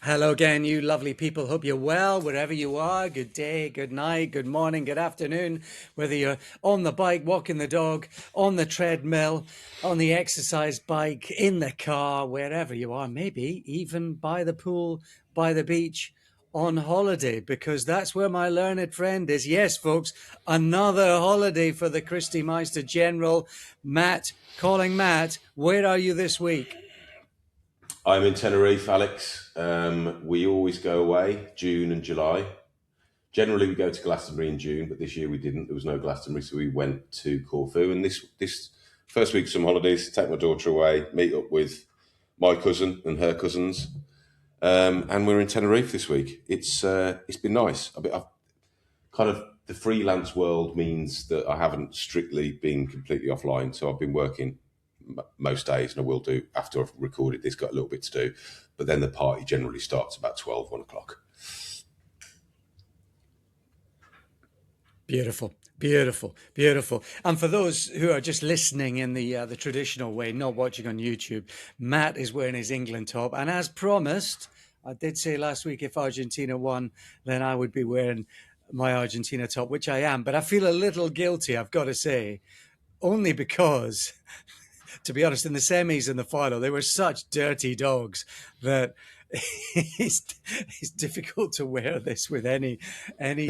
Hello again, you lovely people. Hope you're well wherever you are. Good day, good night, good morning, good afternoon. Whether you're on the bike, walking the dog, on the treadmill, on the exercise bike, in the car, wherever you are, maybe even by the pool, by the beach, on holiday, because that's where my learned friend is. Yes, folks, another holiday for the Christie Meister General. Matt, calling Matt, where are you this week? I'm in Tenerife, Alex. We always go away June and July. Generally, we go to Glastonbury in June, but this year we didn't. There was no Glastonbury, so we went to Corfu. And this first week, some holidays, take my daughter away, meet up with my cousin and her cousins, and we're in Tenerife this week. It's been nice. I've kind of the freelance world means that I haven't strictly been completely offline, so I've been working most days, and I will do after I've recorded this. Got a little bit to do, but then the party generally starts about 12, 1 o'clock. Beautiful, beautiful, beautiful. And for those who are just listening in the traditional way, not watching on YouTube, Matt is wearing his England top, and as promised, I did say last week if Argentina won, then I would be wearing my Argentina top, which I am. But I feel a little guilty, I've got to say, only because, to be honest, in the semis and the final, they were such dirty dogs that it's difficult to wear this with any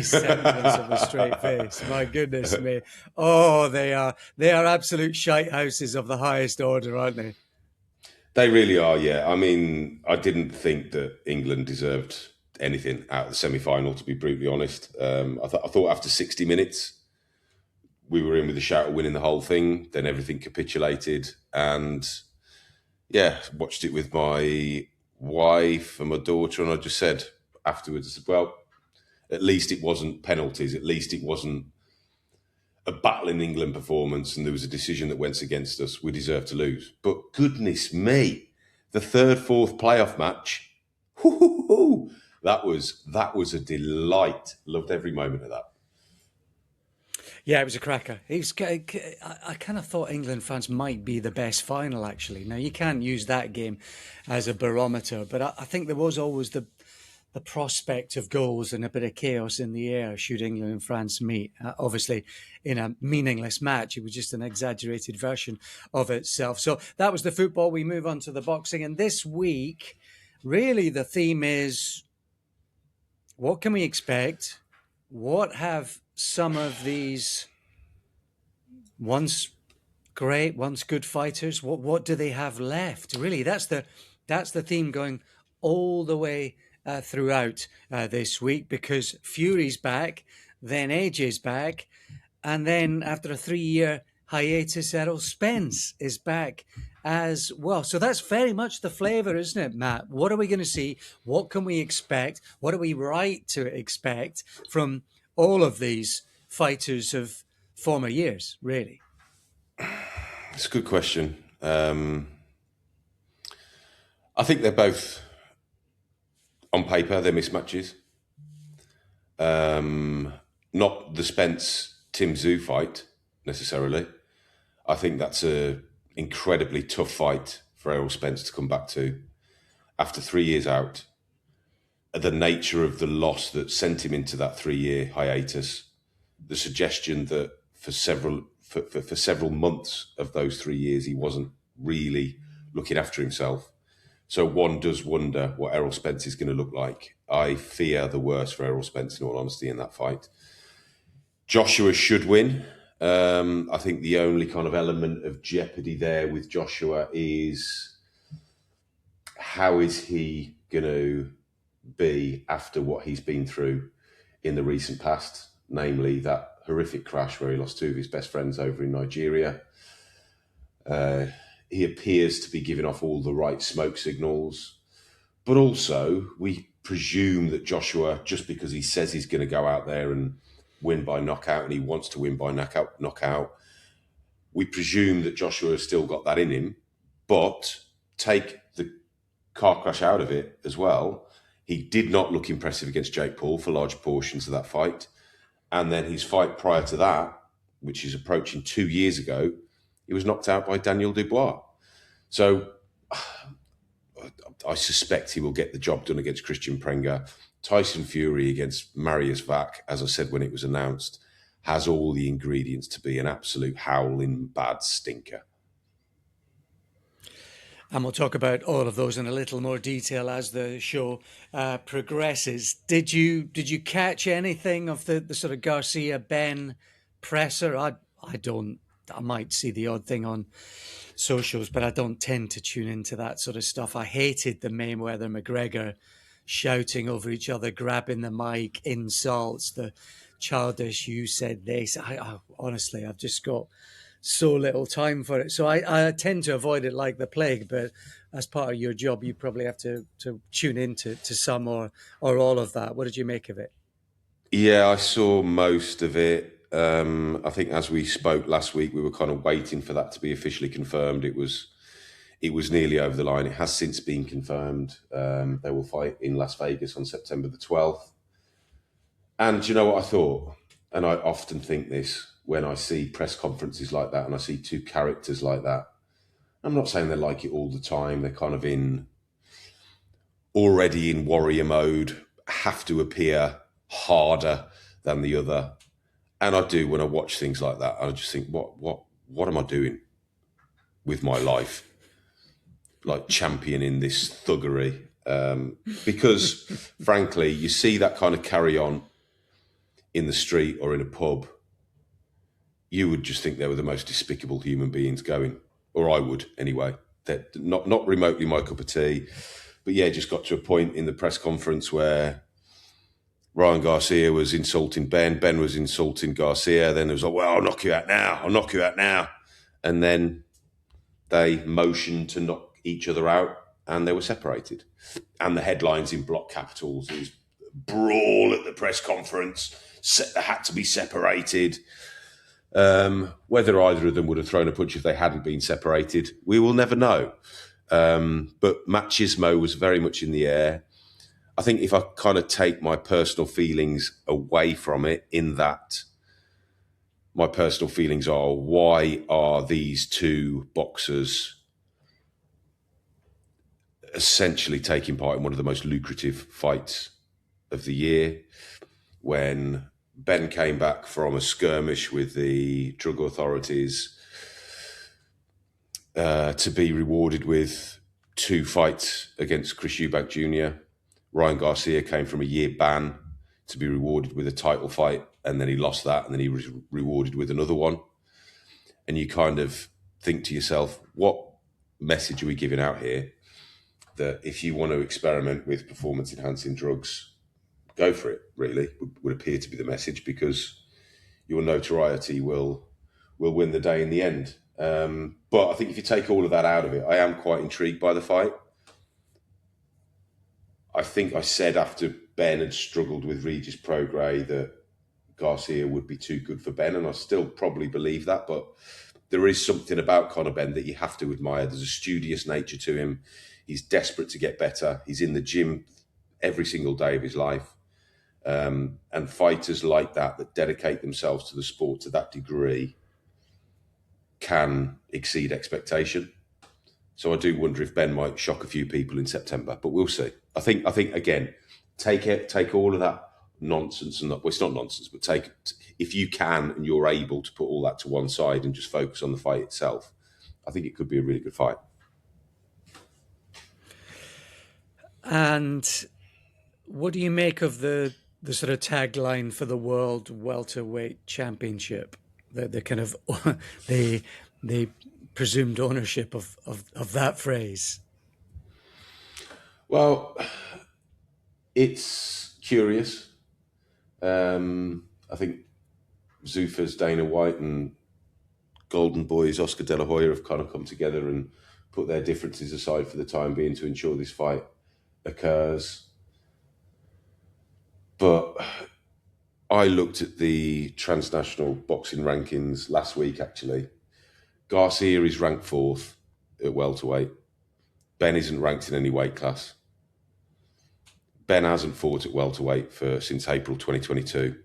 semblance of a straight face. My goodness me! Oh, they are absolute shite houses of the highest order, aren't they? They really are, yeah. I mean, I didn't think that England deserved anything out of the semi-final, to be brutally honest. I thought after 60 minutes, we were in with a shout of winning the whole thing. Then everything capitulated, and yeah, watched it with my wife and my daughter, and I just said afterwards, I said, well, at least it wasn't penalties. At least it wasn't a battling England performance, and there was a decision that went against us. We deserve to lose. But goodness me, the third, fourth playoff match, that was a delight. Loved every moment of that. Yeah, it was a cracker. I kind of thought England France might be the best final, actually. Now, you can't use that game as a barometer, but I think there was always the prospect of goals and a bit of chaos in the air should England and France meet. Obviously, in a meaningless match, it was just an exaggerated version of itself. So that was the football. We move on to the boxing. And this week, really, the theme is what can we expect? What have some of these once great, once good fighters, what do they have left? Really, that's the theme going all the way throughout this week, because Fury's back, then AJ's back, and then after a 3-year hiatus, Errol Spence is back as well. So that's very much the flavour, isn't it, Matt? What are we going to see? What can we expect? What are we right to expect from all of these fighters of former years, really? It's a good question. I think they're both, on paper, they're mismatches. Not the Spence Tim Tszyu fight necessarily. I think that's a incredibly tough fight for Errol Spence to come back to after 3 years out. The nature of the loss that sent him into that 3-year hiatus, the suggestion that for several months of those 3 years he wasn't really looking after himself. So one does wonder what Errol Spence is going to look like. I fear the worst for Errol Spence, in all honesty, in that fight. Joshua should win. I think the only kind of element of jeopardy there with Joshua is how is he going to be after what he's been through in the recent past, namely that horrific crash where he lost two of his best friends over in Nigeria. He appears to be giving off all the right smoke signals, but also we presume that Joshua, just because he says he's going to go out there and win by knockout, and he wants to win by knockout, we presume that Joshua has still got that in him. But take the car crash out of it as well, he did not look impressive against Jake Paul for large portions of that fight. And then his fight prior to that, which is approaching 2 years ago, he was knocked out by Daniel Dubois. So I suspect he will get the job done against Kristian Prenga. Tyson Fury against Mariusz Wach, as I said when it was announced, has all the ingredients to be an absolute howling bad stinker. And we'll talk about all of those in a little more detail as the show progresses. Did you catch anything of the sort of Garcia Benn presser? I don't. I might see the odd thing on socials, but I don't tend to tune into that sort of stuff. I hated the Mayweather McGregor shouting over each other, grabbing the mic, insults, the childish "you said this." Honestly, I've just got so little time for it. So I tend to avoid it like the plague, but as part of your job, you probably have to tune into some or all of that. What did you make of it? Yeah, I saw most of it. I think as we spoke last week, we were kind of waiting for that to be officially confirmed. It was nearly over the line. It has since been confirmed. They will fight in Las Vegas on September the 12th. And do you know what I thought? And I often think this when I see press conferences like that and I see two characters like that. I'm not saying they're like it all the time. They're kind of already in warrior mode, have to appear harder than the other. And I do when I watch things like that. I just think, what am I doing with my life? Like championing this thuggery. Because frankly, you see that kind of carry on in the street or in a pub, you would just think they were the most despicable human beings going, or I would anyway. They're not remotely my cup of tea. But yeah, just got to a point in the press conference where Ryan Garcia was insulting Ben. Ben was insulting Garcia. Then it was like, well, I'll knock you out now. I'll knock you out now. And then they motioned to knock each other out and they were separated. And the headlines in block capitals is brawl at the press conference, had to be separated. Whether either of them would have thrown a punch if they hadn't been separated, we will never know. But machismo was very much in the air. I think if I kind of take my personal feelings away from it, in that my personal feelings are, why are these two boxers essentially taking part in one of the most lucrative fights of the year? When Ben came back from a skirmish with the drug authorities to be rewarded with 2 fights against Chris Eubank Jr., Ryan Garcia came from a year ban to be rewarded with a title fight, and then he lost that, and then he was rewarded with another one. And you kind of think to yourself, what message are we giving out here? That if you want to experiment with performance-enhancing drugs, go for it, really, would appear to be the message, because your notoriety will win the day in the end. But I think if you take all of that out of it, I am quite intrigued by the fight. I think I said after Ben had struggled with Regis Prograis that Garcia would be too good for Ben, and I still probably believe that, but there is something about Conor Benn that you have to admire. There's a studious nature to him. He's desperate to get better. He's in the gym every single day of his life. And fighters like that dedicate themselves to the sport to that degree can exceed expectation. So I do wonder if Ben might shock a few people in September, but we'll see. I think again, take all of that nonsense, and well, it's not nonsense, but if you can and you're able to put all that to one side and just focus on the fight itself, I think it could be a really good fight. And what do you make of the sort of tagline for the World Welterweight Championship? The kind of the presumed ownership of that phrase. Well, it's curious. I think Zuffa's Dana White and Golden Boy's Oscar De La Hoya have kind of come together and put their differences aside for the time being to ensure this fight occurs. But I looked at the transnational boxing rankings last week, actually. Garcia is ranked 4th at welterweight. Ben isn't ranked in any weight class. Ben hasn't fought at welterweight since April 2022.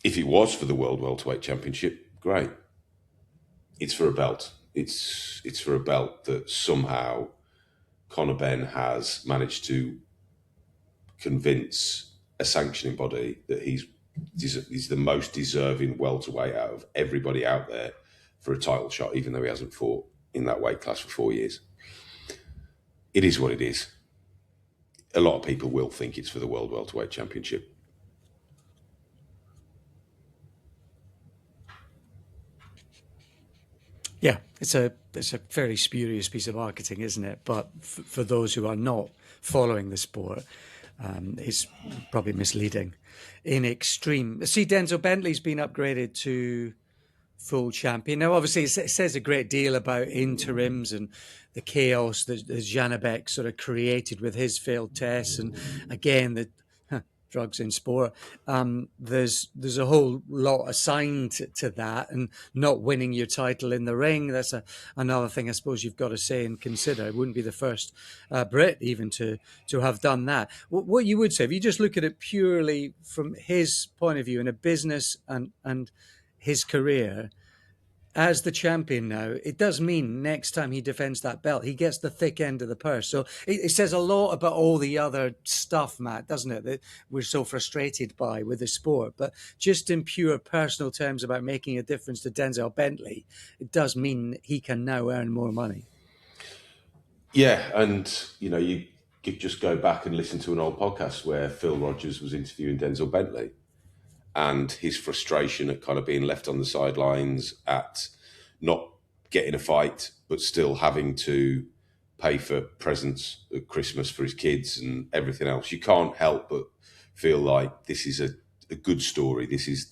If it was for the World Welterweight Championship, great. It's for a belt. It's for a belt that somehow Conor Benn has managed to convince a sanctioning body that he's the most deserving welterweight out of everybody out there for a title shot, even though he hasn't fought in that weight class for 4 years. It is what it is. A lot of people will think it's for the World Welterweight Championship. Yeah, it's a fairly spurious piece of marketing, isn't it? But for those who are not following the sport, it's probably misleading in extreme. See, Denzel Bentley's been upgraded to full champion. Now, obviously, it says a great deal about interims and the chaos that Janabek sort of created with his failed tests. And again, the drugs in sport. There's a whole lot assigned to that, and not winning your title in the ring. That's another thing I suppose you've got to say and consider. It wouldn't be the first Brit even to have done that. What you would say, if you just look at it purely from his point of view in a business and his career, as the champion now, it does mean next time he defends that belt, he gets the thick end of the purse. So it says a lot about all the other stuff, Matt, doesn't it, that we're so frustrated by with the sport. But just in pure personal terms about making a difference to Denzel Bentley, it does mean he can now earn more money. Yeah, and you could just go back and listen to an old podcast where Phil Rogers was interviewing Denzel Bentley, and his frustration at kind of being left on the sidelines, at not getting a fight, but still having to pay for presents at Christmas for his kids and everything else. You can't help but feel like this is a good story. This is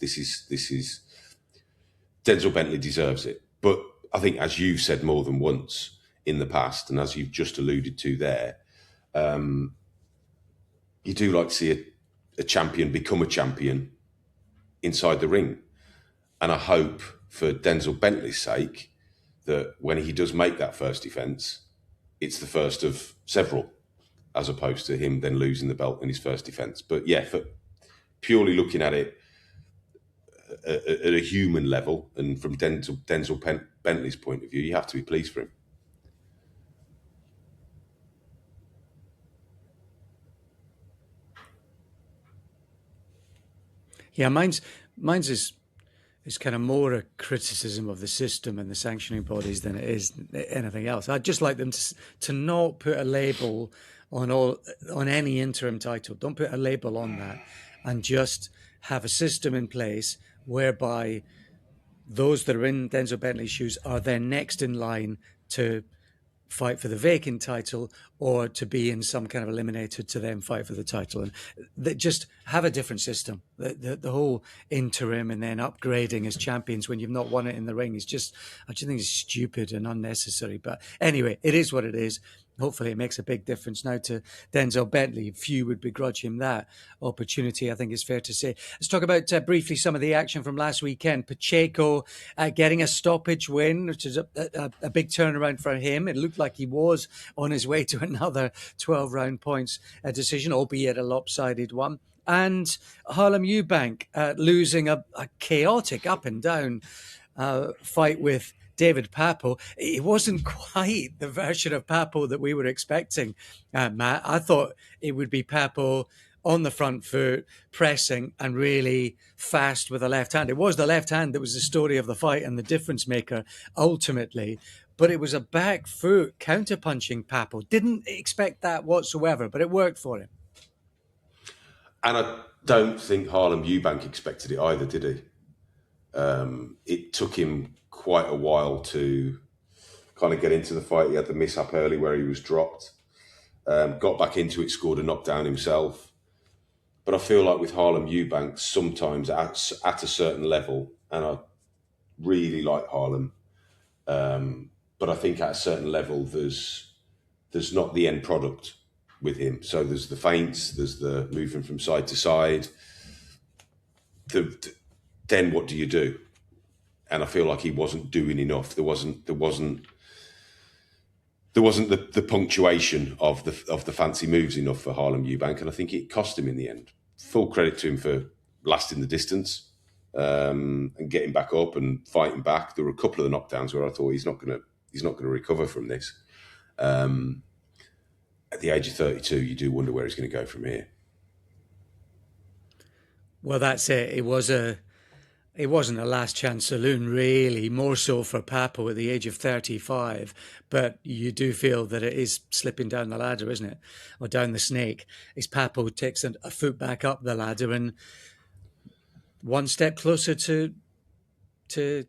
Denzel Bentley deserves it. But I think, as you've said more than once in the past, and as you've just alluded to there, you do like to see a champion become a champion inside the ring. And I hope, for Denzel Bentley's sake, that when he does make that first defence, it's the first of several, as opposed to him then losing the belt in his first defence. But yeah, for purely looking at it at a human level, and from Denzel Bentley's point of view, you have to be pleased for him. Yeah, mine's is kind of more a criticism of the system and the sanctioning bodies than it is anything else. I'd just like them to not put a label on any interim title. Don't put a label on that, and just have a system in place whereby those that are in Denzel Bentley's shoes are then next in line to fight for the vacant title, or to be in some kind of eliminator to then fight for the title. And just have a different system. The whole interim and then upgrading as champions when you've not won it in the ring is just, I just think it's stupid and unnecessary. But anyway, it is what it is. Hopefully it makes a big difference now to Denzel Bentley. Few would begrudge him that opportunity, I think it's fair to say. Let's talk about briefly some of the action from last weekend. Pacheco getting a stoppage win, which is a big turnaround for him. It looked like he was on his way to another 12-round points decision, albeit a lopsided one. And Harlem Eubank losing a chaotic up and down fight with David Papo. It wasn't quite the version of Papo that we were expecting, Matt. I thought it would be Papo on the front foot, pressing and really fast with the left hand. It was the left hand that was the story of the fight and the difference maker ultimately. But it was a back foot counter-punching Papo. Didn't expect that whatsoever, but it worked for him. And I don't think Harlem Eubank expected it either, did he? It took him quite a while to kind of get into the fight. He had the mishap early where he was dropped, got back into it, scored a knockdown himself. But I feel like with Harlem Eubank, sometimes at a certain level, and I really like Harlem, but I think at a certain level, there's not the end product with him. So there's the feints, there's the moving from side to side. Then what do you do? And I feel like he wasn't doing enough. There wasn't the punctuation of the fancy moves enough for Harlem Eubank, and I think it cost him in the end. Full credit to him for lasting the distance and getting back up and fighting back. There were a couple of the knockdowns where I thought he's not going to He's not going to recover from this. At the age of 32, you do wonder where he's going to go from here. Well, that's it. It wasn't a last chance saloon, really, more so for Papo at the age of 35. But you do feel that it is slipping down the ladder, isn't it? Or down the snake. As Papo takes a foot back up the ladder and one step closer to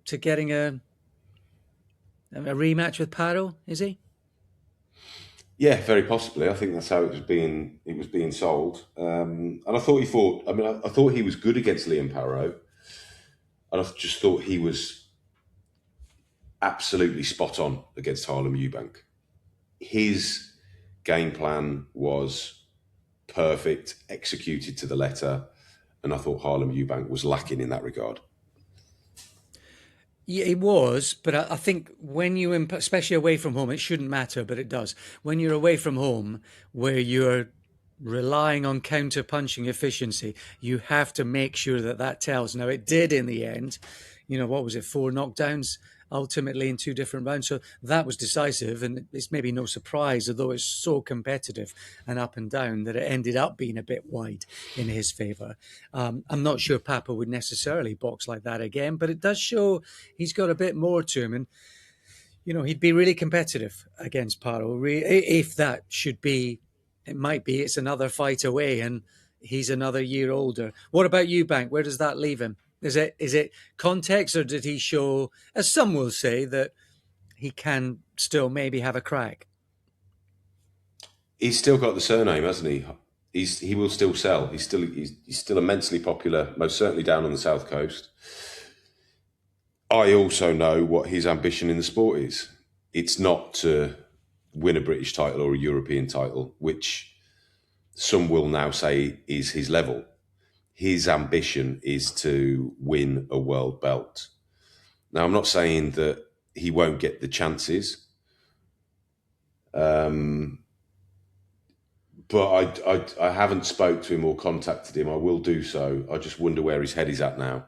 getting a rematch with Paro, is he? Yeah, very possibly. I think that's how it was being sold. And I thought he fought. I mean, I thought he was good against Liam Paro, and I just thought he was absolutely spot on against Harlem Eubank. His game plan was perfect, executed to the letter, and I thought Harlem Eubank was lacking in that regard. Yeah, it was, but I think when you, especially away from home, it shouldn't matter, but it does. When you're away from home, where you're relying on counter punching efficiency, you have to make sure that tells. Now, it did in the end. What was it? 4 knockdowns ultimately in 2 different rounds. So that was decisive, and it's maybe no surprise, although it's so competitive and up and down, that it ended up being a bit wide in his favour. I'm not sure Papa would necessarily box like that again, but it does show he's got a bit more to him, and he'd be really competitive against Paro. If that should be, it might be, it's another fight away, and he's another year older. What about Eubank? Where does that leave him? Is it context, or did he show, as some will say, that he can still maybe have a crack? He's still got the surname, hasn't he? He will still sell. He's still immensely popular, most certainly down on the South Coast. I also know what his ambition in the sport is. It's not to win a British title or a European title, which some will now say is his level. His ambition is to win a world belt. Now, I'm not saying that he won't get the chances, but I haven't spoke to him or contacted him. I will do so. I just wonder where his head is at now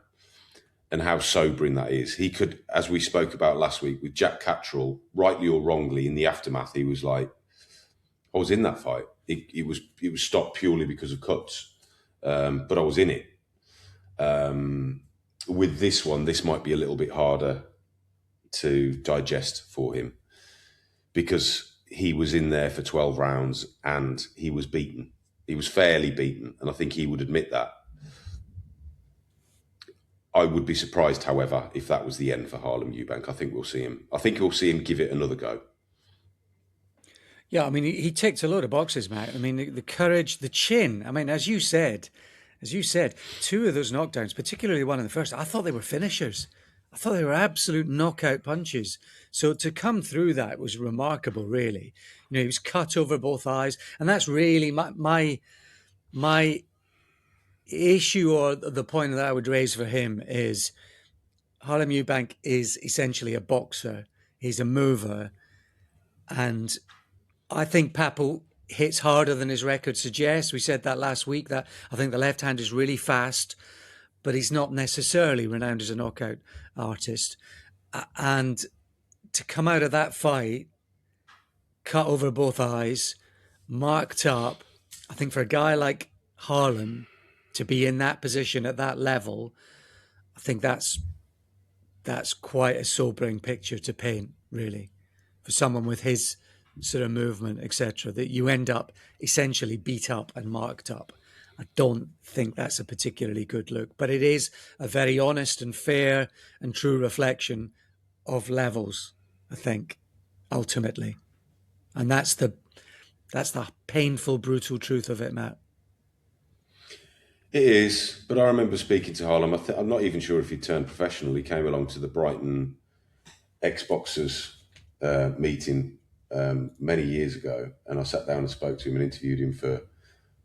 and how sobering that is. He could, as we spoke about last week with Jack Catterall, rightly or wrongly, in the aftermath, he was like, I was in that fight. It was stopped purely because of cuts, but I was in it. With this one, this might be a little bit harder to digest for him because he was in there for 12 rounds and he was beaten. He was fairly beaten, and I think he would admit that. I would be surprised, however, if that was the end for Harlem Eubank. I think we'll see him give it another go. Yeah, I mean, he ticked a load of boxes, Matt. I mean, the courage, the chin. I mean, as you said, 2 of those knockdowns, particularly one in the first, I thought they were finishers. I thought they were absolute knockout punches. So to come through that was remarkable, really. He was cut over both eyes, and that's really my issue, or the point that I would raise for him is Harlem Eubank is essentially a boxer. He's a mover, and I think Papo hits harder than his record suggests. We said that last week, that I think the left hand is really fast, but he's not necessarily renowned as a knockout artist. And to come out of that fight, cut over both eyes, marked up, I think for a guy like Harlem to be in that position at that level, I think that's quite a sobering picture to paint, really, for someone with his sort of movement, etc., that you end up essentially beat up and marked up. I don't think that's a particularly good look, but it is a very honest and fair and true reflection of levels, I think, ultimately. And that's the painful, brutal truth of it, Matt. It is, but I remember speaking to Harlem. I'm not even sure if he turned professional. He came along to the Brighton ex-boxers meeting many years ago, and I sat down and spoke to him and interviewed him for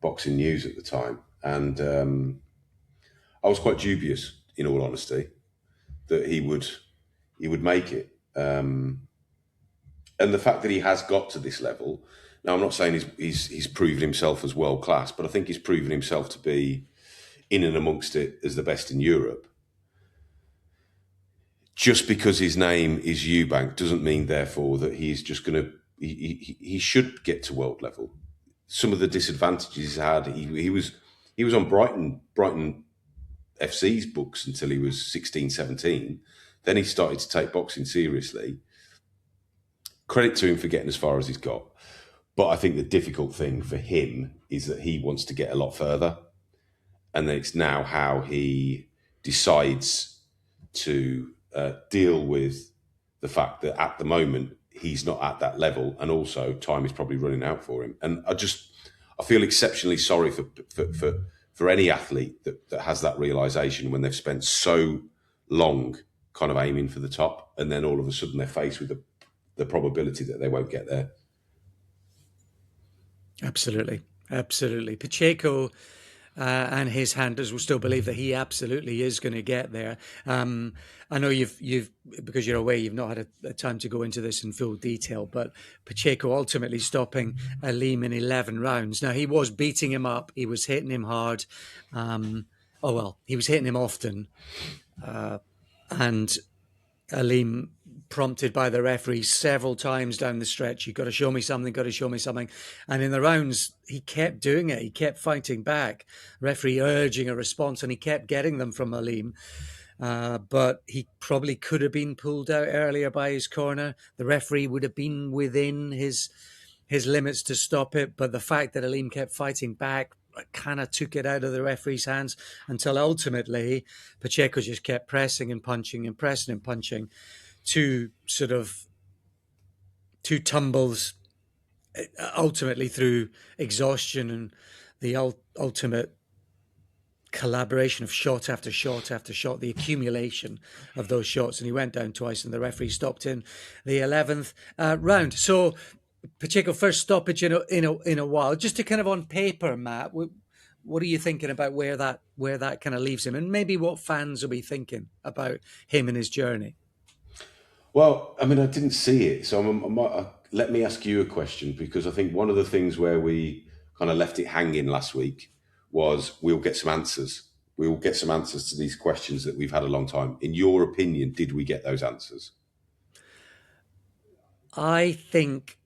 Boxing News at the time. And I was quite dubious, in all honesty, that he would make it. And the fact that he has got to this level, now I'm not saying he's proven himself as world class, but I think he's proven himself to be in and amongst it as the best in Europe. just because his name is Eubank doesn't mean, therefore, that he's just going to. He should get to world level. Some of the disadvantages he's had. He was on Brighton FC's books until he was 16, 17. Then he started to take boxing seriously. Credit to him for getting as far as he's got. But I think the difficult thing for him is that he wants to get a lot further. And it's now how he decides to deal with the fact that at the moment he's not at that level, and also time is probably running out for him. And I feel exceptionally sorry for any athlete that has that realization when they've spent so long kind of aiming for the top, and then all of a sudden they're faced with the probability that they won't get there. Absolutely. Pacheco and his handlers will still believe that he absolutely is going to get there. I know you've because you're away, you've not had a time to go into this in full detail, but Pacheco ultimately stopping Aleem in 11 rounds. Now, he was beating him up. He was hitting him hard. He was hitting him often. And Aleem, prompted by the referee several times down the stretch, you've got to show me something. And in the rounds, he kept doing it. He kept fighting back. Referee urging a response, and he kept getting them from Aleem. But he probably could have been pulled out earlier by his corner. The referee would have been within his limits to stop it. But the fact that Aleem kept fighting back kind of took it out of the referee's hands, until ultimately Pacheco just kept pressing and punching and pressing and punching. Two tumbles, ultimately through exhaustion and the ultimate collaboration of shot after shot after shot, the accumulation of those shots. And he went down twice, and the referee stopped in the 11th round. So Pacheco, first stoppage in a while. Just to kind of on paper, Matt, what are you thinking about where that kind of leaves him, and maybe what fans will be thinking about him and his journey? Well, I mean, I didn't see it, so let me ask you a question, because I think one of the things where we kind of left it hanging last week was we'll get some answers. We will get some answers to these questions that we've had a long time. In your opinion, did we get those answers? I think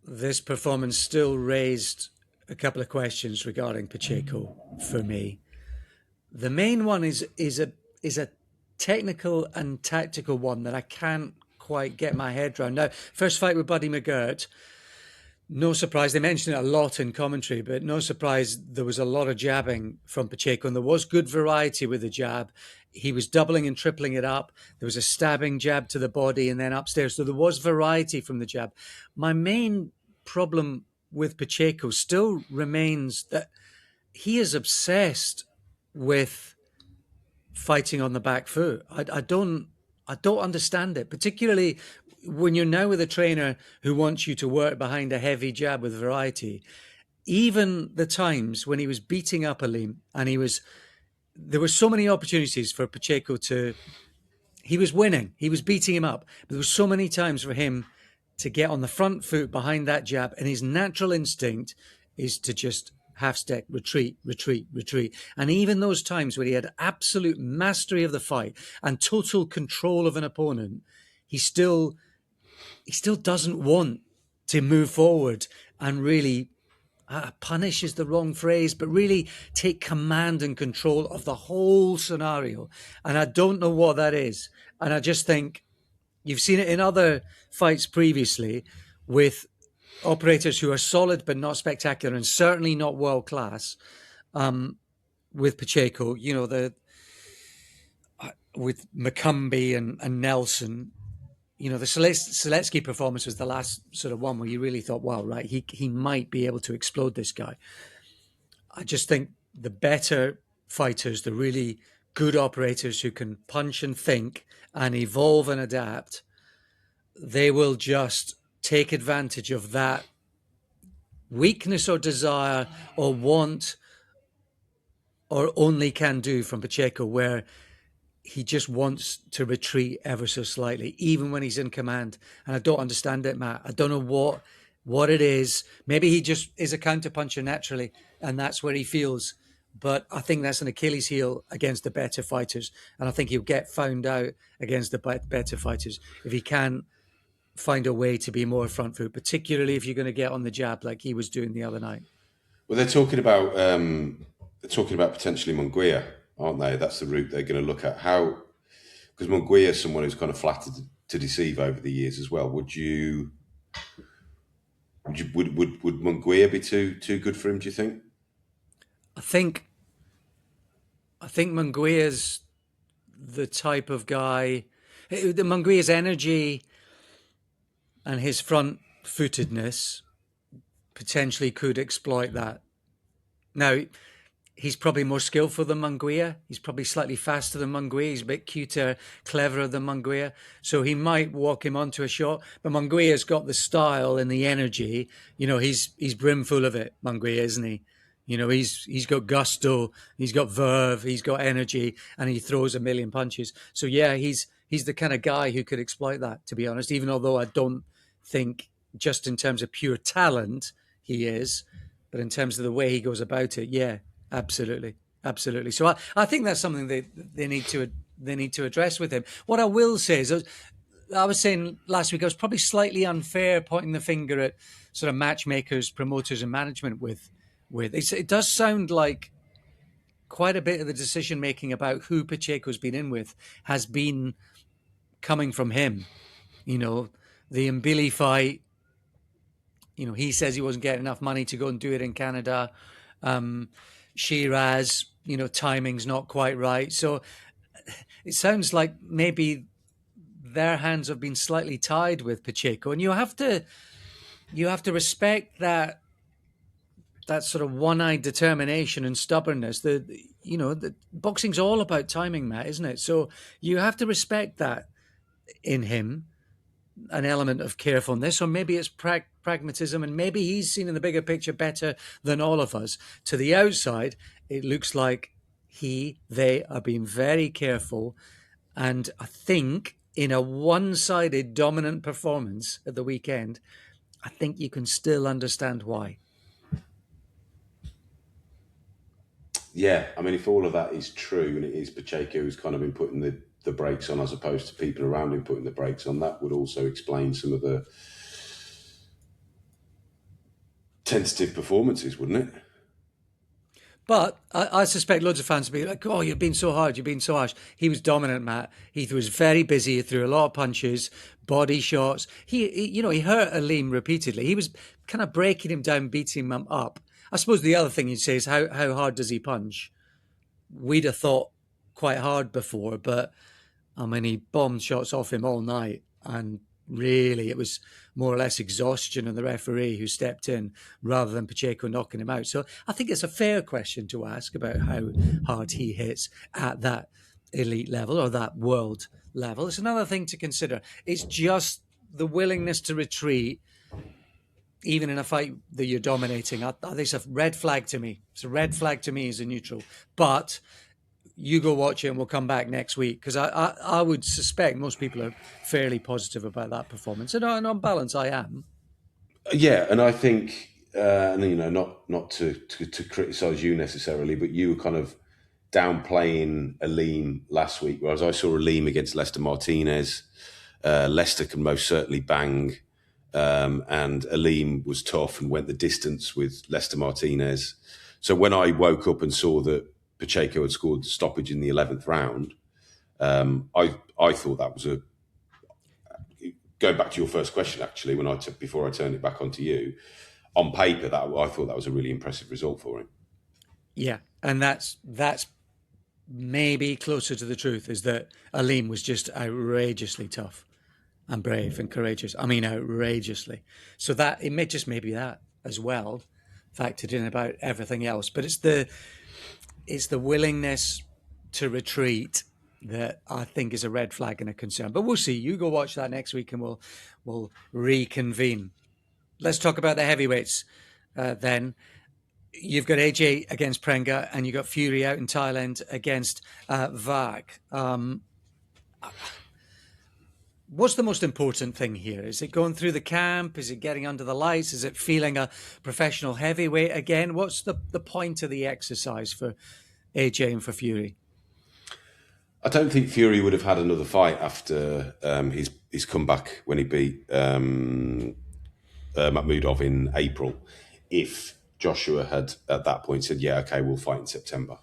this performance still raised a couple of questions regarding Pacheco for me. The main one is a technical and tactical one that I can't quite get my head around. Now, first fight with Buddy McGirt, no surprise, they mentioned it a lot in commentary, but no surprise there was a lot of jabbing from Pacheco, and there was good variety with the jab. He was doubling and tripling it up. There was a stabbing jab to the body and then upstairs. So there was variety from the jab. My main problem with Pacheco still remains that he is obsessed with fighting on the back foot. I don't understand it, particularly when you're now with a trainer who wants you to work behind a heavy jab with variety. Even the times when he was beating up Aleem, and there were so many opportunities for Pacheco he was winning, he was beating him up, but there were so many times for him to get on the front foot behind that jab, and his natural instinct is to just half step, retreat. And even those times where he had absolute mastery of the fight and total control of an opponent, he still doesn't want to move forward and really punish is the wrong phrase, but really take command and control of the whole scenario. And I don't know what that is. And I just think you've seen it in other fights previously with operators who are solid but not spectacular, and certainly not world class. With Pacheco, with McCumbee and Nelson, the Seletsky performance was the last sort of one where you really thought, wow, right, he might be able to explode this guy. I just think the better fighters, the really good operators who can punch and think and evolve and adapt, they will just take advantage of that weakness or desire or want or only can do from Pacheco, where he just wants to retreat ever so slightly, even when he's in command. And I don't understand it, Matt. I don't know what it is. Maybe he just is a counterpuncher naturally, and that's where he feels But I think that's an Achilles heel against the better fighters. And I think he'll get found out against the better fighters if he can find a way to be more front foot, particularly if you're going to get on the jab like he was doing the other night. Well, they're talking about potentially Munguia, aren't they? That's the route they're going to look at. How, because Munguia is someone who's kind of flattered to deceive over the years as well. Would Munguia be too good for him? Do you think? I think Munguia's the type of guy. The Munguia's energy and his front-footedness potentially could exploit that. Now, he's probably more skillful than Munguia. He's probably slightly faster than Munguia. He's a bit cuter, cleverer than Munguia. So he might walk him onto a shot. But Munguia's got the style and the energy. You know, he's brimful of it, Munguia, isn't he? You know, he's got gusto, he's got verve, he's got energy, and he throws a million punches. So yeah, he's the kind of guy who could exploit that, to be honest, even although I don't think just in terms of pure talent he is, but in terms of the way he goes about it, yeah, absolutely. Absolutely. So I think that's something they need to address with him. What I will say is, I was saying last week, I was probably slightly unfair pointing the finger at sort of matchmakers, promoters and management with. It does sound like quite a bit of the decision making about who Pacheco's been in with has been coming from him. You know, the Mbili fight, you know, he says he wasn't getting enough money to go and do it in Canada. Shiraz, you know, timing's not quite right. So it sounds like maybe their hands have been slightly tied with Pacheco, and you have to respect that sort of one-eyed determination and stubbornness. The boxing's all about timing, Matt, isn't it? So you have to respect that in him, an element of carefulness, or maybe it's pragmatism, and maybe he's seen in the bigger picture better than all of us. To the outside, it looks like they are being very careful, and I think in a one-sided dominant performance at the weekend, I think you can still understand why. Yeah, I mean, if all of that is true and it is Pacheco who's kind of been putting the brakes on as opposed to people around him putting the brakes on, that would also explain some of the tentative performances, wouldn't it? But I suspect loads of fans will be like, oh, you've been so hard, you've been so harsh. He was dominant, Matt. He was very busy, he threw a lot of punches, body shots. He hurt Aleem repeatedly. He was kind of breaking him down, beating him up. I suppose the other thing you'd say is how hard does he punch? We'd have thought quite hard before, but I mean, he bombed shots off him all night, and really it was more or less exhaustion and the referee who stepped in rather than Pacheco knocking him out. So I think it's a fair question to ask about how hard he hits at that elite level or that world level. It's another thing to consider. It's just the willingness to retreat even in a fight that you're dominating. It's a red flag to me. It's a red flag to me as a neutral. But you go watch it and we'll come back next week, because I would suspect most people are fairly positive about that performance. And on balance, I am. Yeah, and I think, not to criticise you necessarily, but you were kind of downplaying Aleem last week, whereas I saw Aleem against Lester Martinez. Lester can most certainly bang. And Aleem was tough and went the distance with Lester Martinez. So when I woke up and saw that Pacheco had scored the stoppage in the 11th round, I thought that was going back to your first question, actually, before I turned it back onto you, on paper, I thought that was a really impressive result for him. Yeah, and that's maybe closer to the truth, is that Aleem was just outrageously tough and brave and courageous. I mean, outrageously. So that it may just maybe that as well factored in about everything else. But it's the willingness to retreat that I think is a red flag and a concern. But we'll see. You go watch that next week and we'll reconvene. Let's talk about the heavyweights then. You've got AJ against Prenga, and you've got Fury out in Thailand against Wach. What's the most important thing here? Is it going through the camp? Is it getting under the lights? Is it feeling a professional heavyweight again? What's the point of the exercise for AJ and for Fury? I don't think Fury would have had another fight after his comeback when he beat Mahmudov in April if Joshua had at that point said, yeah, okay, we'll fight in September.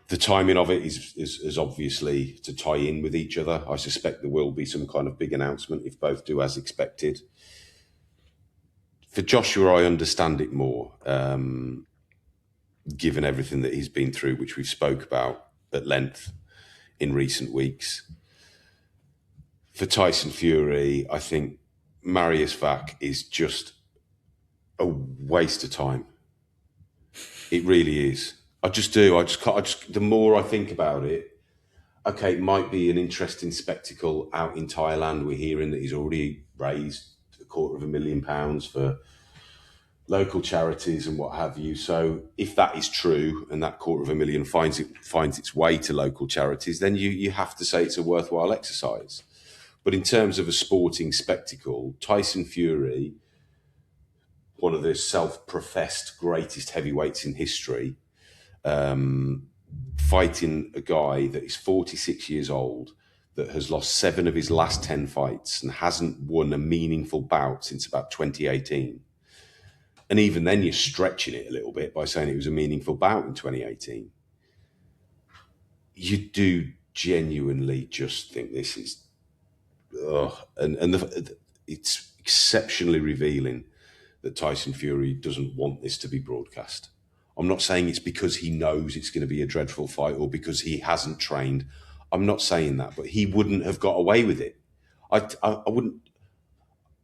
The timing of it is obviously to tie in with each other. I suspect there will be some kind of big announcement if both do as expected. For Joshua, I understand it more, given everything that he's been through, which we've spoke about at length in recent weeks. For Tyson Fury, I think Mariusz Wach is just a waste of time. It really is. I just do. The more I think about it, okay, it might be an interesting spectacle out in Thailand. We're hearing that he's already raised £250,000 for local charities and what have you. So if that is true and that £250,000 finds its way to local charities, then you have to say it's a worthwhile exercise. But in terms of a sporting spectacle, Tyson Fury, one of the self-professed greatest heavyweights in history, fighting a guy that is 46 years old, that has lost 7 of his last 10 fights and hasn't won a meaningful bout since about 2018. And even then you're stretching it a little bit by saying it was a meaningful bout in 2018. You do genuinely just think this is... it's exceptionally revealing that Tyson Fury doesn't want this to be broadcast. I'm not saying it's because he knows it's going to be a dreadful fight or because he hasn't trained. I'm not saying that, but he wouldn't have got away with it. I wouldn't.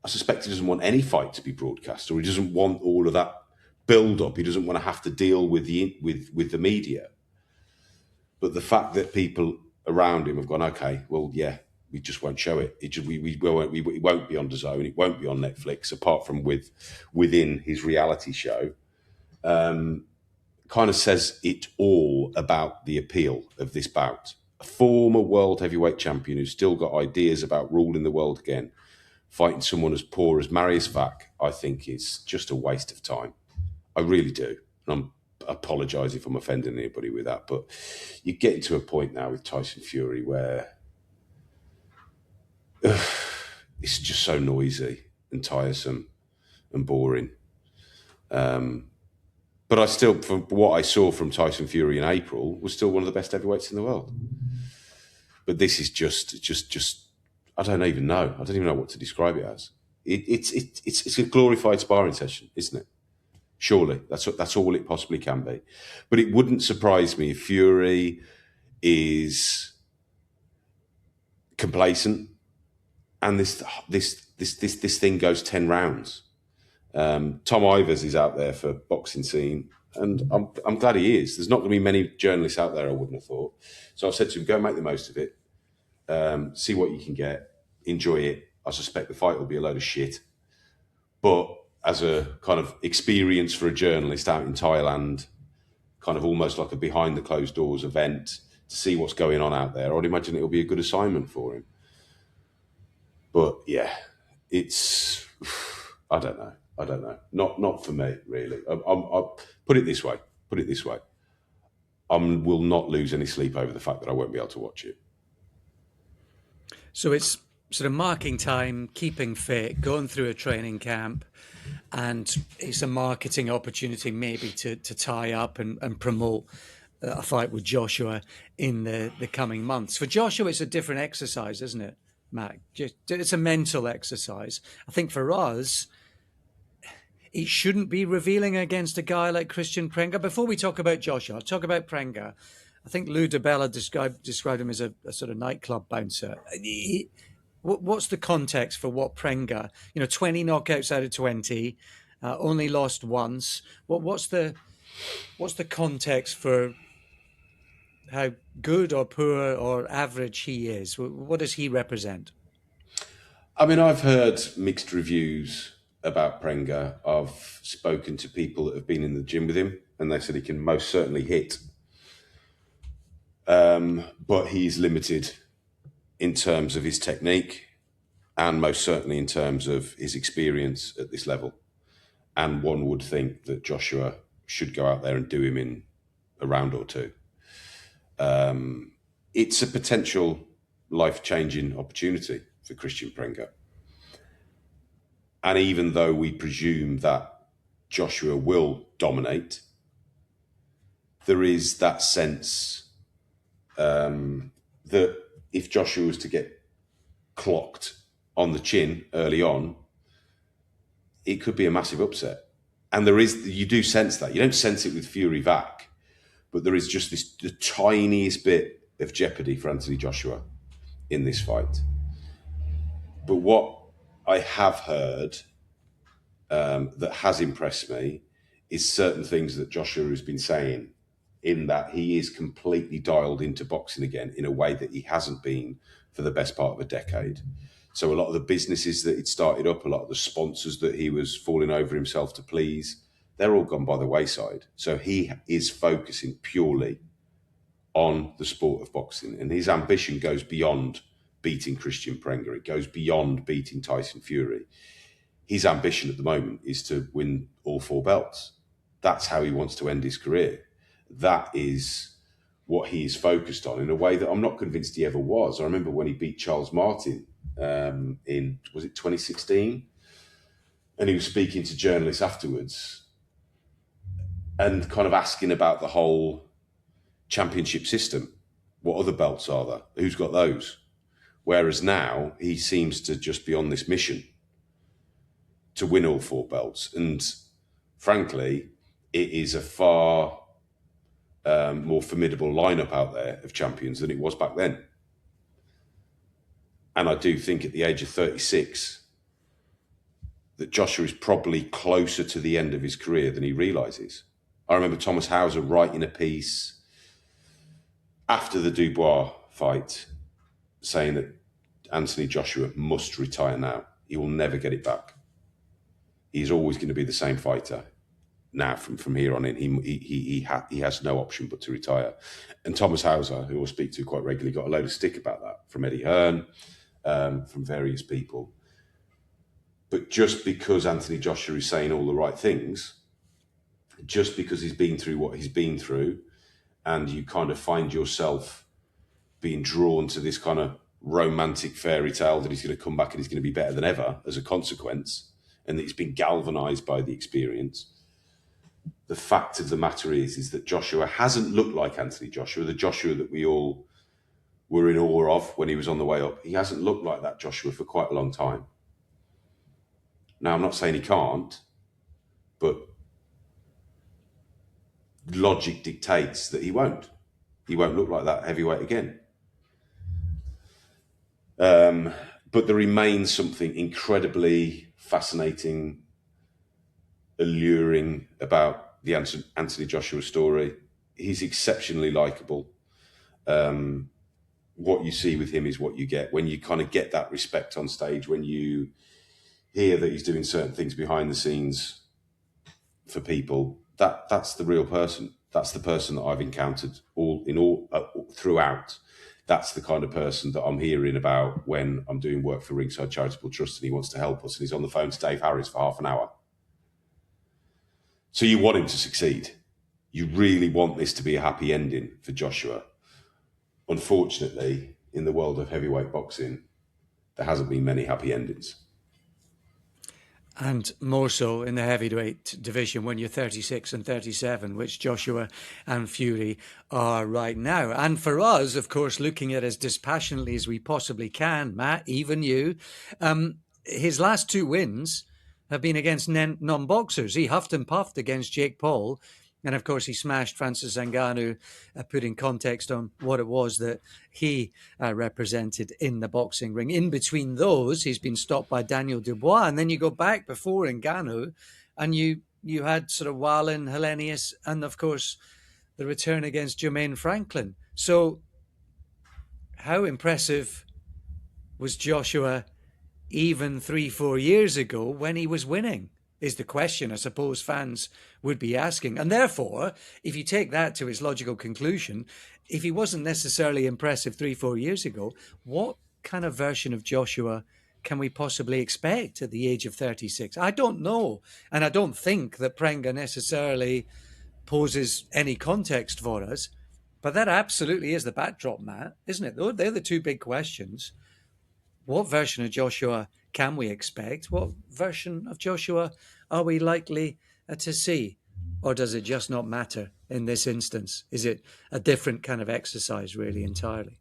I suspect he doesn't want any fight to be broadcast, or he doesn't want all of that build-up. He doesn't want to have to deal with the media. But the fact that people around him have gone, okay, well, yeah, we just won't show it. It won't be on DAZN. It won't be on Netflix, apart from within his reality show. Kind of says it all about the appeal of this bout. A former world heavyweight champion who's still got ideas about ruling the world again, fighting someone as poor as Mariusz Wach, I think is just a waste of time. I really do. And I apologise if I'm offending anybody with that, but you're getting to a point now with Tyson Fury where it's just so noisy and tiresome and boring. But I still, from what I saw from Tyson Fury in April, was still one of the best heavyweights in the world. But this is just I don't even know. I don't even know what to describe it as. It's a glorified sparring session, isn't it? Surely that's all it possibly can be. But it wouldn't surprise me if Fury is complacent and this thing goes 10 rounds. Tom Ivers is out there for boxing scene, and I'm glad he is. There's not going to be many journalists out there, I wouldn't have thought. So I've said to him, go make the most of it, see what you can get, enjoy it. I suspect the fight will be a load of shit, but as a kind of experience for a journalist out in Thailand, kind of almost like a behind the closed doors event to see what's going on out there, I'd imagine it'll be a good assignment for him. But yeah, it's... I don't know. Not for me, really. I'll put it this way. I will not lose any sleep over the fact that I won't be able to watch it. So it's sort of marking time, keeping fit, going through a training camp, and it's a marketing opportunity maybe to tie up and promote a fight with Joshua in the coming months. For Joshua, it's a different exercise, isn't it, Matt? It's a mental exercise. I think for us, it shouldn't be revealing against a guy like Kristian Prenga. Before we talk about Joshua, I'll talk about Prenga. I think Lou DiBella described him as a sort of nightclub bouncer. What's the context for what Prenga, 20 knockouts out of 20, only lost once. What's the context for how good or poor or average he is? What does he represent? I mean, I've heard mixed reviews about Prenga. I've spoken to people that have been in the gym with him, and they said he can most certainly hit, but he's limited in terms of his technique and most certainly in terms of his experience at this level. And one would think that Joshua should go out there and do him in a round or two. It's a potential life-changing opportunity for Kristian Prenga. And even though we presume that Joshua will dominate, there is that sense that if Joshua was to get clocked on the chin early on, it could be a massive upset. And you do sense that. You don't sense it with Fury Wach, but there is just the tiniest bit of jeopardy for Anthony Joshua in this fight. But what I have heard that has impressed me is certain things that Joshua has been saying, in that he is completely dialed into boxing again in a way that he hasn't been for the best part of a decade. So a lot of the businesses that he'd started up, a lot of the sponsors that he was falling over himself to please, they're all gone by the wayside. So he is focusing purely on the sport of boxing. And his ambition goes beyond beating Kristian Prenga. It goes beyond beating Tyson Fury. His ambition at the moment is to win all 4 belts. That's how he wants to end his career. That is what he is focused on in a way that I'm not convinced he ever was. I remember when he beat Charles Martin in, was it 2016? And he was speaking to journalists afterwards and kind of asking about the whole championship system. What other belts are there? Who's got those? Whereas now he seems to just be on this mission to win all 4 belts. And frankly, it is a far more formidable lineup out there of champions than it was back then. And I do think at the age of 36 that Joshua is probably closer to the end of his career than he realises. I remember Thomas Hauser writing a piece after the Dubois fight saying that Anthony Joshua must retire now. He will never get it back. He's always going to be the same fighter. Now, from here on in, he has no option but to retire. And Thomas Hauser, who I speak to quite regularly, got a load of stick about that from Eddie Hearn, from various people. But just because Anthony Joshua is saying all the right things, just because he's been through what he's been through, and you kind of find yourself being drawn to this kind of romantic fairy tale that he's going to come back and he's going to be better than ever as a consequence, and that he's been galvanised by the experience. The fact of the matter is that Joshua hasn't looked like Anthony Joshua, the Joshua that we all were in awe of when he was on the way up. He hasn't looked like that Joshua for quite a long time. Now, I'm not saying he can't, but logic dictates that he won't. He won't look like that heavyweight again. But there remains something incredibly fascinating, alluring about the Anthony Joshua story. He's exceptionally likable. What you see with him is what you get. When you kind of get that respect on stage, when you hear that he's doing certain things behind the scenes for people, that's the real person. That's the person that I've encountered throughout. That's the kind of person that I'm hearing about when I'm doing work for Ringside Charitable Trust and he wants to help us and he's on the phone to Dave Harris for half an hour. So you want him to succeed. You really want this to be a happy ending for Joshua. Unfortunately, in the world of heavyweight boxing, there hasn't been many happy endings. And more so in the heavyweight division when you're 36 and 37, which Joshua and Fury are right now. And for us, of course, looking at it as dispassionately as we possibly can, Matt, even you, his last 2 wins have been against non-boxers. He huffed and puffed against Jake Paul. And of course, he smashed Francis Ngannou, putting context on what it was that he represented in the boxing ring. In between those, he's been stopped by Daniel Dubois. And then you go back before Ngannou, and you had sort of Wallin, Helenius, and of course, the return against Jermaine Franklin. So how impressive was Joshua even 3-4 years ago when he was winning? Is the question I suppose fans would be asking. And therefore, if you take that to its logical conclusion, if he wasn't necessarily impressive 3-4 years ago, what kind of version of Joshua can we possibly expect at the age of 36? I don't know. And I don't think that Prenga necessarily poses any context for us. But that absolutely is the backdrop, Matt, isn't it? They're the two big questions. What version of Joshua can we expect? What version of Joshua are we likely to see? Or does it just not matter in this instance? Is it a different kind of exercise, really, entirely?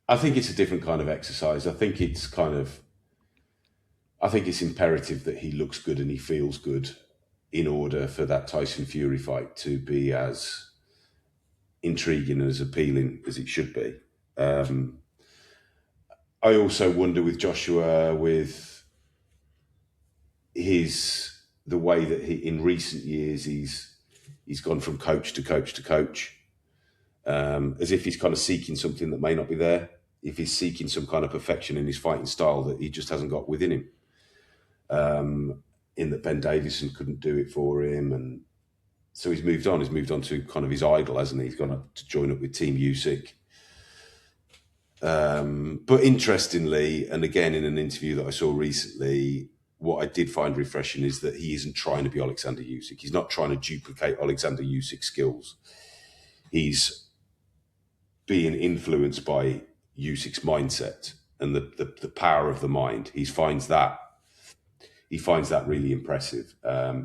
I think it's a different kind of exercise. I think it's imperative that he looks good and he feels good in order for that Tyson Fury fight to be as intriguing and as appealing as it should be. I also wonder with Joshua, with the way that he in recent years he's gone from coach to coach to coach, as if he's kind of seeking something that may not be there. If he's seeking some kind of perfection in his fighting style that he just hasn't got within him, in that Ben Davison couldn't do it for him, and so he's moved on. He's moved on to kind of his idol, hasn't he? He's gone up to join up with Team Usyk. But interestingly, and again in an interview that I saw recently, what I did find refreshing is that he isn't trying to be Alexander Usyk. He's not trying to duplicate Alexander Usyk's skills. He's being influenced by Usyk's mindset and the power of the mind. He finds that really impressive.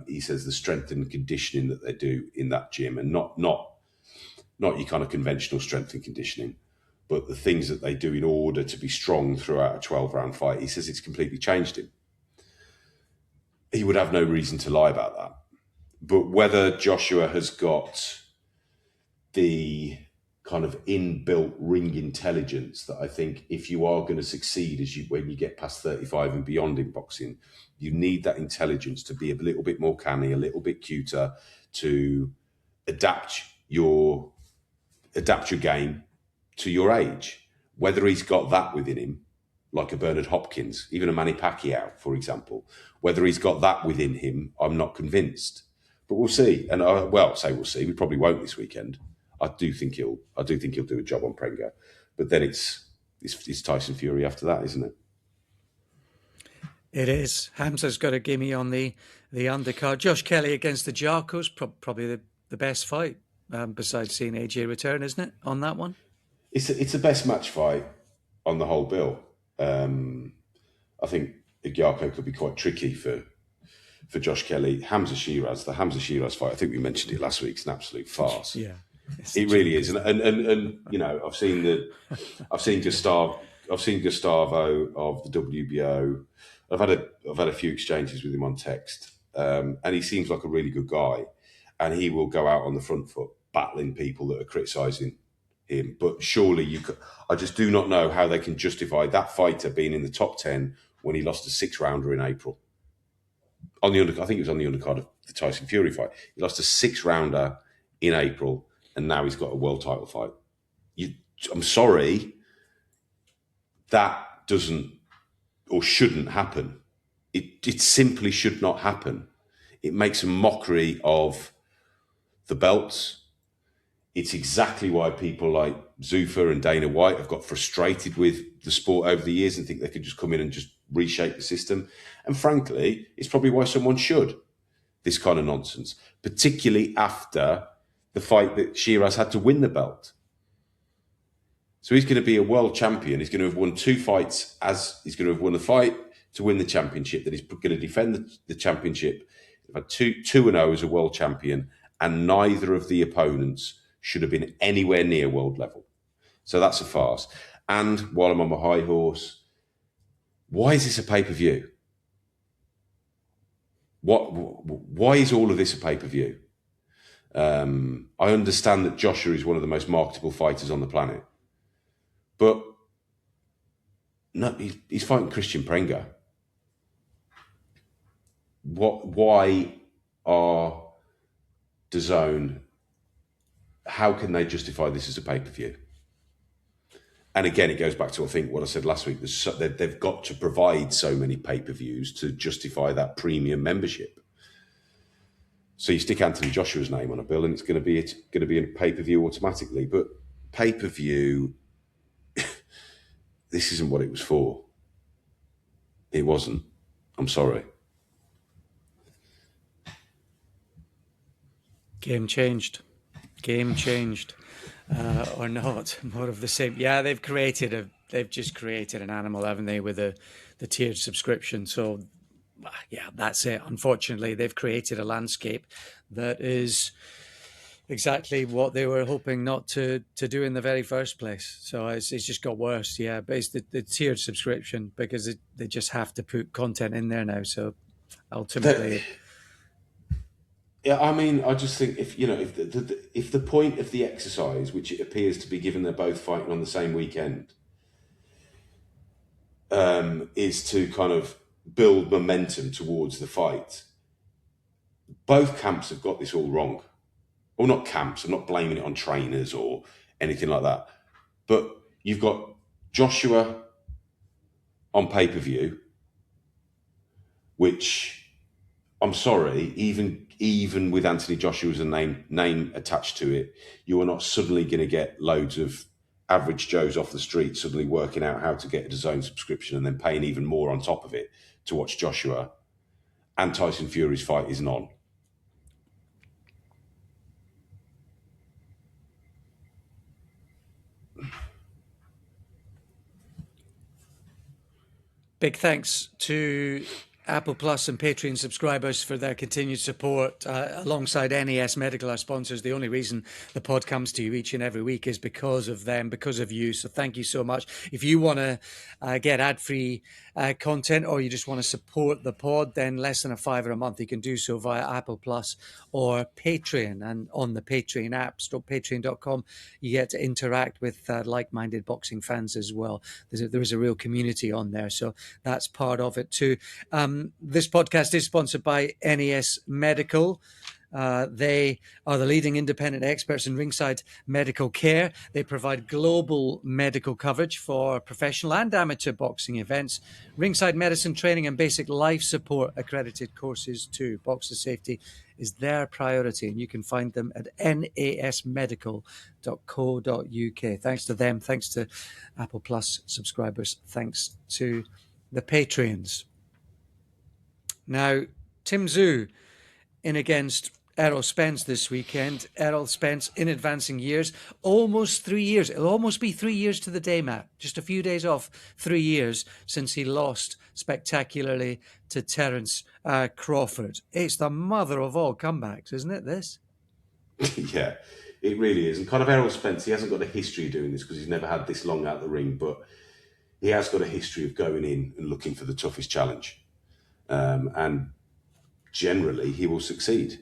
He says the strength and conditioning that they do in that gym, and not your kind of conventional strength and conditioning, but the things that they do in order to be strong throughout a 12-round fight. He says it's completely changed him. He would have no reason to lie about that. But whether Joshua has got the kind of inbuilt ring intelligence that I think if you are going to succeed when you get past 35 and beyond in boxing, you need that intelligence to be a little bit more canny, a little bit cuter, to adapt your game to your age. Whether he's got that within him, like a Bernard Hopkins, even a Manny Pacquiao, for example, whether he's got that within him, I'm not convinced. But we'll see. And we'll see. We probably won't this weekend. I do think he'll do a job on Prenga, but then it's Tyson Fury after that, isn't it? It is. Hamza's got a gimme on the undercard. Josh Kelly against the Jarkos, probably the best fight besides seeing AJ return, isn't it? On that one, it's the best match fight on the whole bill. I think Jarko could be quite tricky for Josh Kelly. The Hamza Shiraz fight, I think we mentioned it last week. It's an absolute farce. Yeah. It really is, and you know, I've seen Gustavo of the WBO. I've had a few exchanges with him on text, and he seems like a really good guy, and he will go out on the front foot battling people that are criticising him. But surely I just do not know how they can justify that fighter being in the top 10 when he lost a 6-rounder in April. I think it was on the undercard of the Tyson Fury fight. He lost a 6-rounder in April, and now he's got a world title fight. I'm sorry, that doesn't or shouldn't happen. It simply should not happen. It makes a mockery of the belts. It's exactly why people like Zuffa and Dana White have got frustrated with the sport over the years and think they could just come in and just reshape the system. And frankly, it's probably why someone should. This kind of nonsense, particularly after the fight that Shiraz had to win the belt. So he's going to be a world champion. He's going to have won 2 fights, as he's going to have won a fight to win the championship, that he's going to defend the championship. He's had 2-0 as a world champion, and neither of the opponents should have been anywhere near world level. So that's a farce. And while I'm on my high horse, why is this a pay-per-view? Why is all of this a pay-per-view? I understand that Joshua is one of the most marketable fighters on the planet. But no, he's fighting Kristian Prenga. Why are DAZN? How can they justify this as a pay-per-view? And again, it goes back to, I think, what I said last week. They've got to provide so many pay-per-views to justify that premium membership. So you stick Anthony Joshua's name on a bill, and it's going to be a pay-per-view automatically. But pay-per-view, this isn't what it was for. It wasn't. I'm sorry. Game changed. Or not. More of the same. Yeah, they've just created an animal, haven't they, with the tiered subscription. So yeah, that's it. Unfortunately, they've created a landscape that is exactly what they were hoping not to do in the very first place. So it's just got worse. Yeah, but it's the tiered subscription, because they just have to put content in there now. So ultimately, Yeah, I mean, I just think if the point of the exercise, which it appears to be, given they're both fighting on the same weekend, is to kind of build momentum towards the fight, both camps have got this all wrong. Well, not camps. I'm not blaming it on trainers or anything like that. But you've got Joshua on pay-per-view, which, I'm sorry, even with Anthony Joshua's name attached to it, you are not suddenly going to get loads of average Joes off the street suddenly working out how to get a DAZN subscription and then paying even more on top of it to watch Joshua. And Tyson Fury's fight isn't on. big thanks to Apple Plus and Patreon subscribers for their continued support alongside NES Medical, our sponsors. The only reason the pod comes to you each and every week is because of them, because of you. So thank you so much. If you want to get ad-free content, or you just want to support the pod, then less than $5 a month, you can do so via Apple Plus or Patreon. And on the Patreon app, patreon.com, you get to interact with like-minded boxing fans as well. There is a real community on there, so that's part of it too. This podcast is sponsored by NES Medical. They are the leading independent experts in ringside medical care. They provide global medical coverage for professional and amateur boxing events, ringside medicine training, and basic life support accredited courses too. Boxer safety is their priority, and you can find them at nasmedical.co.uk. Thanks to them, thanks to Apple Plus subscribers, thanks to the Patreons. Now, Tim Tszyu in against Errol Spence this weekend. Errol Spence in advancing years, almost 3 years. It'll almost be 3 years to the day, Matt. Just a few days off, 3 years since he lost spectacularly to Terence Crawford. It's the mother of all comebacks, isn't it, this? Yeah, it really is. And kind of Errol Spence, he hasn't got a history of doing this because he's never had this long out the ring, but he has got a history of going in and looking for the toughest challenge. And generally, he will succeed.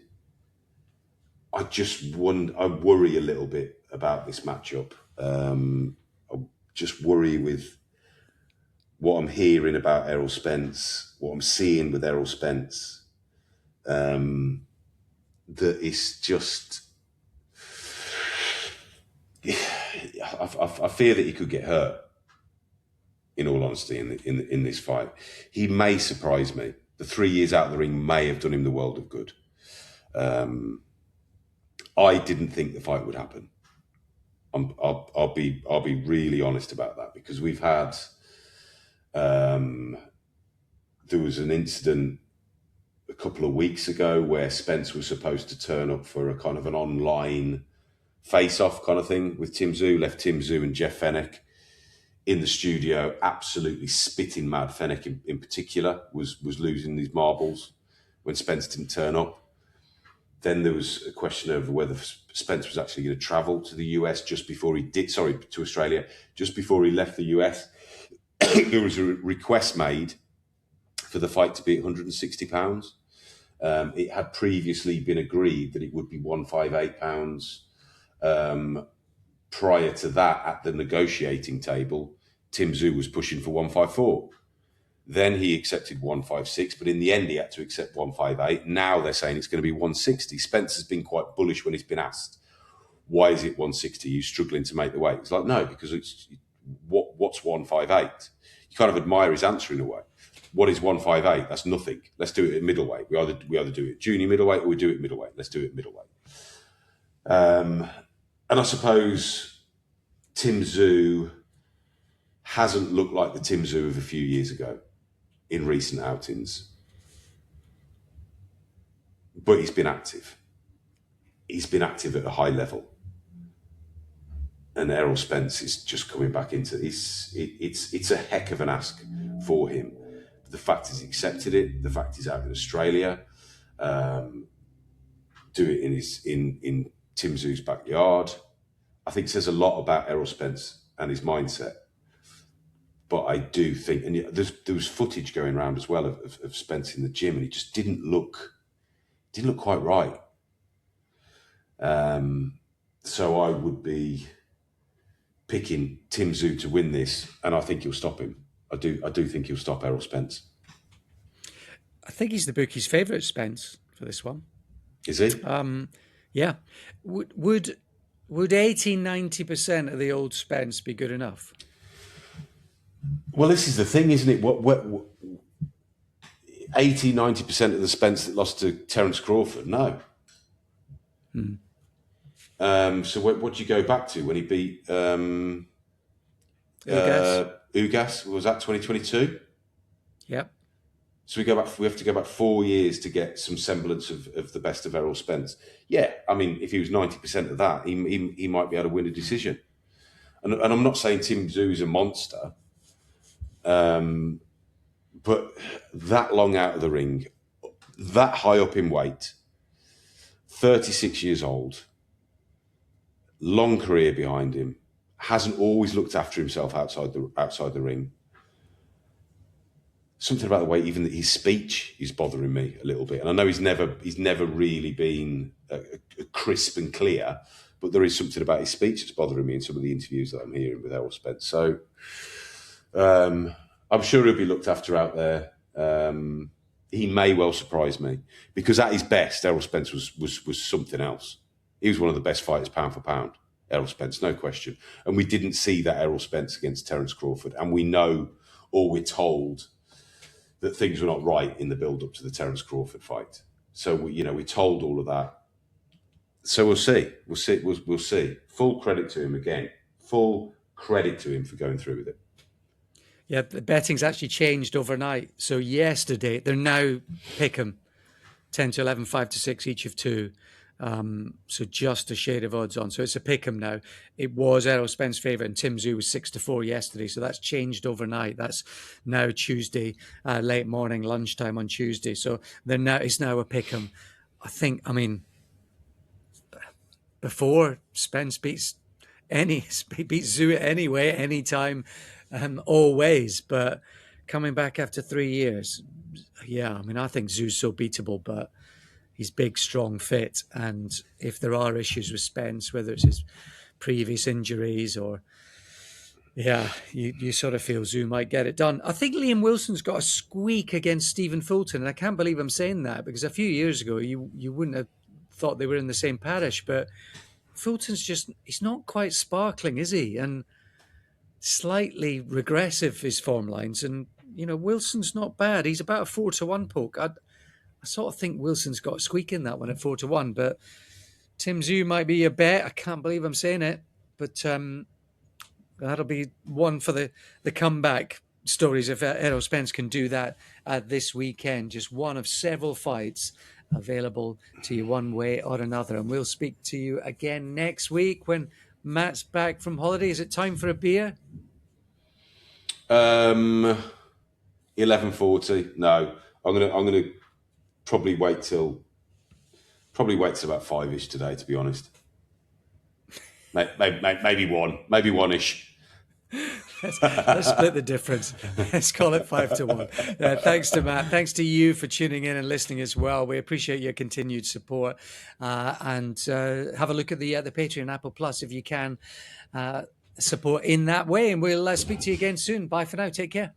I worry a little bit about this matchup. I just worry with what I'm hearing about Errol Spence, what I'm seeing with Errol Spence. That it's just, I fear that he could get hurt. In all honesty, in this fight, he may surprise me. The 3 years out of the ring may have done him the world of good. I didn't think the fight would happen. I'll be really honest about that, because we've had there was an incident a couple of weeks ago where Spence was supposed to turn up for a kind of an online face-off kind of thing with Tim Tszyu, left Tim Tszyu and Jeff Fenech in the studio, absolutely spitting mad. Fenech in particular was losing his marbles when Spence didn't turn up. Then there was a question of whether Spence was actually going to travel to the US just before he did, to Australia, just before he left the US. There was a request made for the fight to be £160. It had previously been agreed that it would be £158. Prior to that, at the negotiating table, Tim Tszyu was pushing for 154. Then he accepted 156, but in the end he had to accept 158. Now they're saying it's going to be 160. Spence has been quite bullish when he's been asked, why is it 160? Are you struggling to make the weight? It's like, no, because it's what's 158? You kind of admire his answer in a way. What is 158? That's nothing. Let's do it at middleweight. We either do it junior middleweight or we do it middleweight. Let's do it middleweight. And I suppose Tim Tszyu hasn't looked like the Tim Tszyu of a few years ago in recent outings. But he's been active. He's been active at a high level. And Errol Spence is just coming back into it's a heck of an ask for him. The fact he's accepted it, the fact he's out in Australia, do it in Tim Tszyu's backyard, I think says a lot about Errol Spence and his mindset. But I do think, and there was footage going around as well of Spence in the gym, and he just didn't look quite right. So I would be picking Tim Tszyu to win this, and I think he'll stop him. I do think he'll stop Errol Spence. I think he's the bookie's favourite, Spence, for this one. Is he? Yeah. Would 80-90% of the old Spence be good enough? Well, this is the thing, isn't it? What 80-90% of the Spence that lost to Terence Crawford? No. So what do you go back to when he beat Ugas? Was that 2022? Yep. So we have to go back 4 years to get some semblance of the best of Errol Spence. Yeah, I mean, if he was 90% of that, he might be able to win a decision. And I'm not saying Tim Tszyu is a monster, but that long out of the ring, that high up in weight, 36 years old, long career behind him, hasn't always looked after himself outside the ring. Something about the way even his speech is bothering me a little bit. And I know he's never really been crisp and clear, but there is something about his speech that's bothering me in some of the interviews that I'm hearing with Errol Spence. So I'm sure he'll be looked after out there. He may well surprise me, because at his best, Errol Spence was something else. He was one of the best fighters pound for pound, Errol Spence, no question. And we didn't see that Errol Spence against Terence Crawford. And we know, or we're told, that things were not right in the build-up to the Terence Crawford fight. So we're told all of that. So we'll see. We'll see. Full credit to him again. Full credit to him for going through with it. Yeah, the betting's actually changed overnight. So yesterday, they're now pick'em 10 to 11, 5 to 6 each of two. So just a shade of odds on. So it's a pick'em now. It was Errol Spence favourite, and Tim Tszyu was 6-4 yesterday. So that's changed overnight. That's now Tuesday, late morning, lunchtime on Tuesday. So it's now a pick'em. I mean, before Spence beats Tszyu anyway, anytime, always. But coming back after 3 years, yeah, I mean, I think Tszyu's so beatable, but he's big, strong, fit. And if there are issues with Spence, whether it's his previous injuries or, yeah, you sort of feel Tszyu might get it done. I think Liam Wilson's got a squeak against Stephen Fulton. And I can't believe I'm saying that, because a few years ago, you wouldn't have thought they were in the same parish. But Fulton's he's not quite sparkling, is he? And slightly regressive, his form lines. And, Wilson's not bad. He's about a 4-1 poke. I sort of think Wilson's got a squeak in that one at 4-1, but Tim Tszyu might be a bet. I can't believe I'm saying it, but that'll be one for the comeback stories if Errol Spence can do that this weekend. Just one of several fights available to you one way or another. And we'll speak to you again next week when Matt's back from holiday. Is it time for a beer? 11:40. No, I'm gonna probably wait till about 5-ish today, to be honest. Maybe one-ish. Let's split the difference. Let's call it 5-1. Thanks to Matt. Thanks to you for tuning in and listening as well. We appreciate your continued support. And have a look at the Patreon Apple Plus if you can support in that way. And we'll speak to you again soon. Bye for now. Take care.